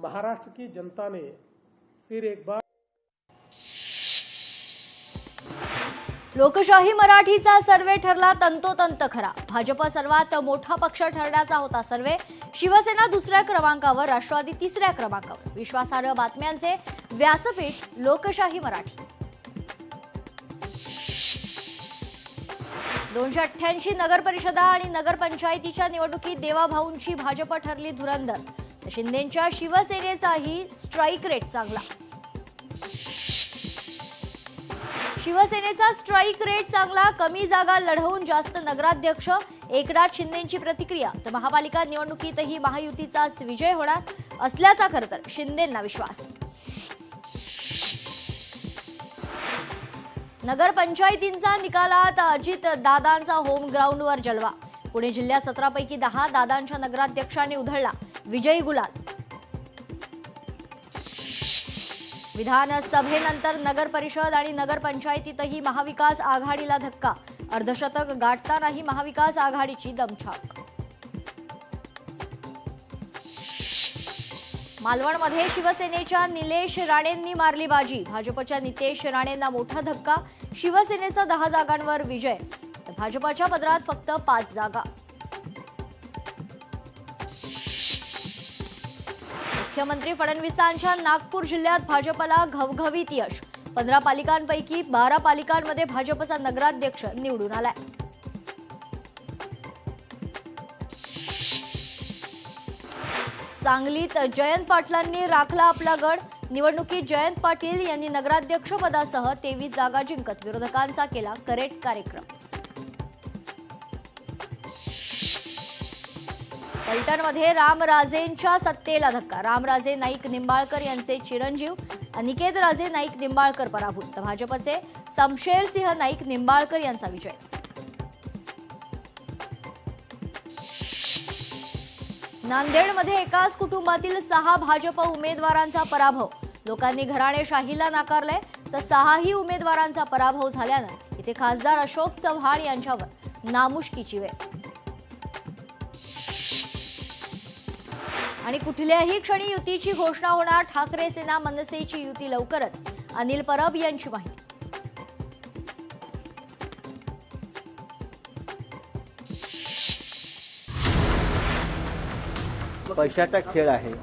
महाराष्ट्र की जनता ने फिर एक बार लोकशाही मराठीचा सर्वे ठरला तंतोतंत खरा। भाजप सर्वात मोठा पक्ष ठरण्याचा होता सर्वे। शिवसेना दुसऱ्या क्रमांकावर, राष्ट्रवादी तिसऱ्या क्रमांकावर। विश्वासार्ह बातम्यांचे व्यासपीठ लोकशाही मराठी। 288 नगरपरिषदा आणि नगरपंचायतीच्या निवडणुकीत देवाभाऊंची भाजप ठरली धुरंधर, तर शिंदेंच्या शिवसेनेचाही स्ट्राईक रेट चांगला। शिवसेनेचा स्ट्राईक रेट चांगला, कमी जागा लढवून जास्त नगराध्यक्ष। एकनाथ शिंदेंची प्रतिक्रिया, तर महापालिका निवडणुकीतही महायुतीचाच विजय होणार असल्याचा खरं तर शिंदेंना विश्वास। नगरपंचायतींचा निकालात अजित दादांचा होम ग्राउंडवर जलवा। पुणे जिल्ह्यात 17 पैकी 10 दादांच्या नगराध्यक्षांनी उधळला विजयी गुलाल। विधानसभेनंतर नगर परिषद आणि नगरपंचायतीतही महाविकास आघाडीला धक्का। अर्धशतक गाठतानाही महाविकास आघाडीची दमछाक। मालवणमध्ये शिवसेनेच्या निलेश राणेंनी मारली बाजी। भाजपच्या नितेश राणेंना मोठा धक्का। शिवसेनेचा 10 जागांवर विजय, तर भाजपच्या पदरात फक्त 5 जागा। मुख्यमंत्री फडणवीसांच्या नागपूर जिल्ह्यात भाजपला घवघवीत यश। 15 पालिकांपैकी 12 पालिकांमध्ये भाजपचा नगराध्यक्ष निवडून आलाय। सांगलीत जयंत पाटलांनी राखला आपला गड। निवडणुकीत जयंत पाटील यांनी नगराध्यक्ष पदासह 23 जागा जिंकत विरोधकांचा केला करेक्ट कार्यक्रम। पलटणमध्ये रामराजेंच्या सत्तेला धक्का। रामराजे नाईक निंबाळकर यांचे चिरंजीव अनिकेत राजे नाईक निंबाळकर पराभूत, तर भाजपचे समशेरसिंह नाईक निंबाळकर यांचा विजय। नांदेडमध्ये एकाच कुटुंबातील 6 भाजप उमेदवारांचा पराभव। लोकांनी घराणेशाहीला नाकारले, तर 6ही उमेदवारांचा पराभव झाल्यानं इथे खासदार अशोक चव्हाण यांच्यावर नामुष्कीची वेळ। आणि कुठल्याही क्षणी युतीची घोषणा होणार। ठाकरे सेना मनसेची युती लवकरच, अनिल परब यांची माहिती। पैशाचा खेळ आहे,